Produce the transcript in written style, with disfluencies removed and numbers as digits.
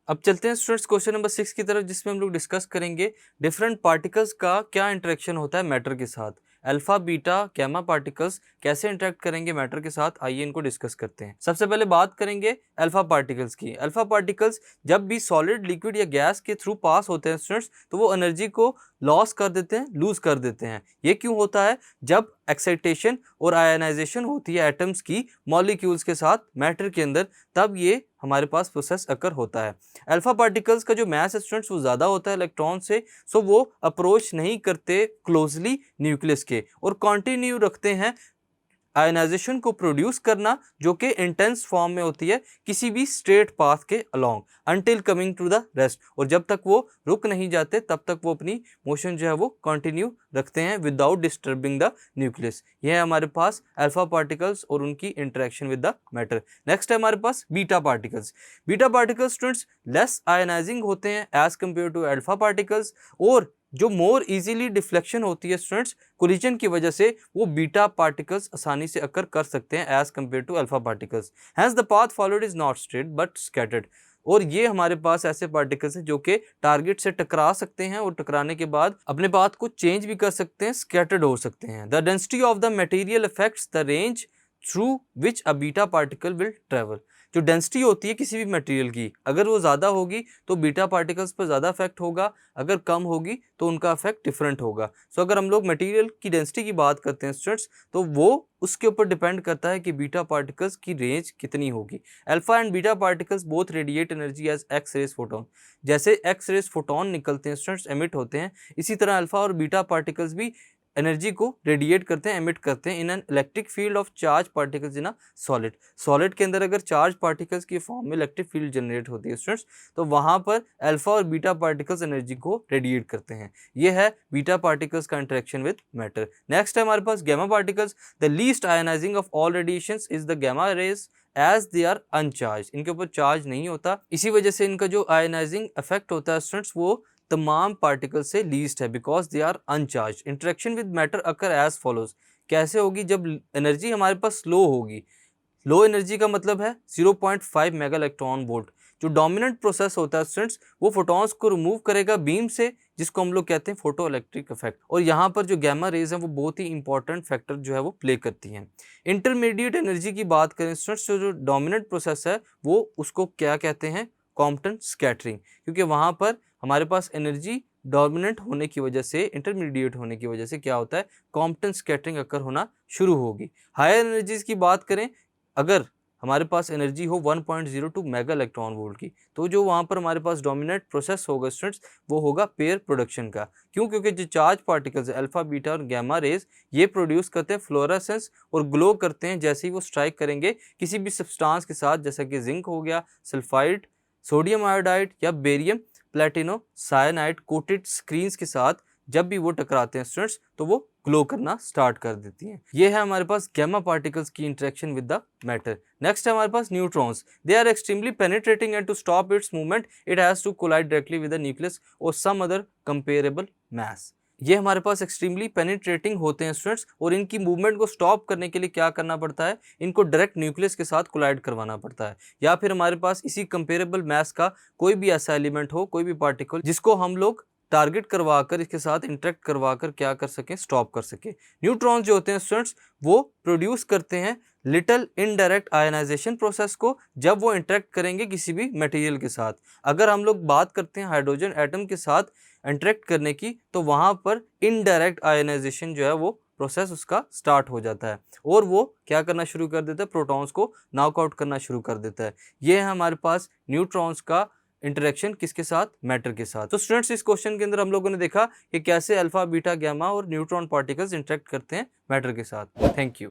अब चलते हैं स्टूडेंट्स क्वेश्चन नंबर 6 की तरफ, जिसमें हम लोग डिस्कस करेंगे डिफरेंट पार्टिकल्स का क्या इंटरेक्शन होता है मैटर के साथ। अल्फा बीटा गैमा पार्टिकल्स कैसे इंटरेक्ट करेंगे मैटर के साथ, आइए इनको डिस्कस करते हैं। सबसे पहले बात करेंगे अल्फा पार्टिकल्स की। अल्फा पार्टिकल्स जब भी सॉलिड, लिक्विड या गैस के थ्रू पास होते हैं स्टूडेंट्स, तो वो एनर्जी को लॉस कर देते हैं, लूज कर देते हैं। ये क्यों होता है? जब एक्साइटेशन और आयनाइजेशन होती है एटम्स की मॉलिक्यूल्स के साथ मैटर के अंदर, तब ये हमारे पास प्रोसेस अकर होता है। अल्फा पार्टिकल्स का जो मास है स्टूडेंट्स वो ज़्यादा होता है इलेक्ट्रॉन से, सो वो अप्रोच नहीं करते क्लोजली न्यूक्लियस के और कंटिन्यू रखते हैं आयनाइजेशन को प्रोड्यूस करना, जो कि इंटेंस फॉर्म में होती है किसी भी स्ट्रेट पाथ के along until coming to the rest. और जब तक वो रुक नहीं जाते तब तक वो अपनी मोशन जो है वो कंटिन्यू रखते हैं विदाउट डिस्टर्बिंग द न्यूक्लियस। यह है हमारे पास अल्फा पार्टिकल्स और उनकी interaction with the matter. Next है हमारे पास beta particles. Beta particles students less ionizing होते हैं as compare to alpha particles, और जो मोर इजीली डिफ्लेक्शन होती है स्टूडेंट्स कोलिजन की वजह से, वो बीटा पार्टिकल्स आसानी से अकर कर सकते हैं as compare to alpha particles. Hence the path followed is not straight but scattered. और ये हमारे पास ऐसे पार्टिकल्स हैं जो कि टारगेट से टकरा सकते हैं और टकराने के बाद अपने पाथ को चेंज भी कर सकते हैं, स्कैटर्ड हो सकते हैं। The density of the material affects the range through which a beta particle will travel. जो डेंसिटी होती है किसी भी मटेरियल की, अगर वो ज़्यादा होगी तो बीटा पार्टिकल्स पर ज़्यादा इफेक्ट होगा, अगर कम होगी तो उनका इफेक्ट डिफरेंट होगा। सो अगर हम लोग मटेरियल की डेंसिटी की बात करते हैं स्टूडेंट्स, तो वो उसके ऊपर डिपेंड करता है कि बीटा पार्टिकल्स की रेंज कितनी होगी। Alpha and beta particles both radiate energy as x rays photon. जैसे एक्स रेज फोटोन निकलते हैं स्टूडेंट्स, एमिट होते हैं, इसी तरह अल्फा और बीटा पार्टिकल्स भी एनर्जी को रेडिएट करते हैं, एमिट करते हैं in an electric field of charge particles in a solid. Solid के अंदर अगर चार्ज पार्टिकल्स की फॉर्म में इलेक्ट्रिक फील्ड जनरेट होती है स्टूडेंट्स, तो वहां पर अल्फा और बीटा पार्टिकल्स एनर्जी को रेडिएट करते हैं। ये है बीटा पार्टिकल्स का इंटरेक्शन विद मैटर। नेक्स्ट है हमारे पास gamma particles. The least ionizing of all radiations is the gamma rays as they are uncharged. इनके ऊपर चार्ज नहीं होता, इसी वजह से इनका जो आयनाइजिंग इफेक्ट होता है स्टूडेंट्स वो तमाम पार्टिकल से लीस्ट है, because they are uncharged. Interaction with matter occur as follows. कैसे होगी? जब एनर्जी हमारे पास लो होगी, लो एनर्जी का मतलब है 0.5 मेगा इलेक्ट्रॉन वोल्ट। जो डोमिनेंट प्रोसेस होता है स्टूडेंट्स, वो फोटॉन्स को रिमूव करेगा बीम से, जिसको हम लोग कहते हैं फोटो इलेक्ट्रिक इफेक्ट। और यहाँ पर जो गैमा रेज है वो बहुत ही इंपॉर्टेंट फैक्टर जो है वो प्ले करती हैं। इंटरमीडिएट एनर्जी की बात करें स्टूडेंट्स, जो डोमिनेंट प्रोसेस है वो उसको क्या कहते हैं? Compton scattering. क्योंकि वहाँ पर हमारे पास एनर्जी डोमिनेंट होने की वजह से, इंटरमीडिएट होने की वजह से क्या होता है? कॉम्पटन स्कैटरिंग अकर होना शुरू होगी। हायर एनर्जीज की बात करें, अगर हमारे पास एनर्जी हो 1.02 मेगा इलेक्ट्रॉन वोल्ट की, तो जो वहाँ पर हमारे पास डोमिनेंट प्रोसेस होगा स्टूडेंट्स, वो होगा पेयर प्रोडक्शन का। क्यों? क्योंकि जो चार्ज पार्टिकल्स है अल्फा बीटा और गैमा रेज, ये प्रोड्यूस करते हैं फ्लोरेसेंस और ग्लो करते हैं जैसे ही वो स्ट्राइक करेंगे किसी भी सब्सटेंस के साथ, जैसा कि जिंक हो गया, सल्फाइड, सोडियम आयोडाइड या बेरियम प्लेटिनो साइनाइड कोटेड स्क्रीन्स के साथ। जब भी वो टकराते हैं स्टूडेंट्स, तो वो ग्लो करना स्टार्ट कर देती हैं। ये है हमारे पास गैमा पार्टिकल्स की interaction with the matter. Next है हमारे पास neutrons. They are extremely penetrating and to stop its movement it has to collide directly with the nucleus और सम अदर कंपेरेबल मास। ये हमारे पास एक्सट्रीमली पेनिट्रेटिंग होते हैं स्टूडेंट्स, और इनकी मूवमेंट को स्टॉप करने के लिए क्या करना पड़ता है? इनको डायरेक्ट न्यूक्लियस के साथ कोलाइड करवाना पड़ता है, या फिर हमारे पास इसी कंपेरेबल मास का कोई भी ऐसा एलिमेंट हो, कोई भी पार्टिकल, जिसको हम लोग टारगेट करवाकर इसके साथ इंटरेक्ट करवाकर क्या कर सकें? स्टॉप कर सकें। न्यूट्रॉन्स जो होते हैं स्टूडेंट्स, वो प्रोड्यूस करते हैं लिटल इनडायरेक्ट आयनाइजेशन प्रोसेस को, जब वो इंटरेक्ट करेंगे किसी भी मटेरियल के साथ। अगर हम लोग बात करते हैं हाइड्रोजन एटम के साथ इंटरेक्ट करने की, तो वहाँ पर इनडायरेक्ट आयनाइजेशन जो है वो प्रोसेस उसका स्टार्ट हो जाता है, और वो क्या करना शुरू कर देता है? प्रोटॉन्स को नॉकआउट करना शुरू कर देता है। ये है हमारे पास न्यूट्रॉन्स का इंटरेक्शन किसके साथ? मैटर के साथ। तो स्टूडेंट्स, इस क्वेश्चन के अंदर हम लोगों ने देखा कि कैसे अल्फा बीटा गैमा और न्यूट्रॉन पार्टिकल्स इंटरेक्ट करते हैं मैटर के साथ। Thank you.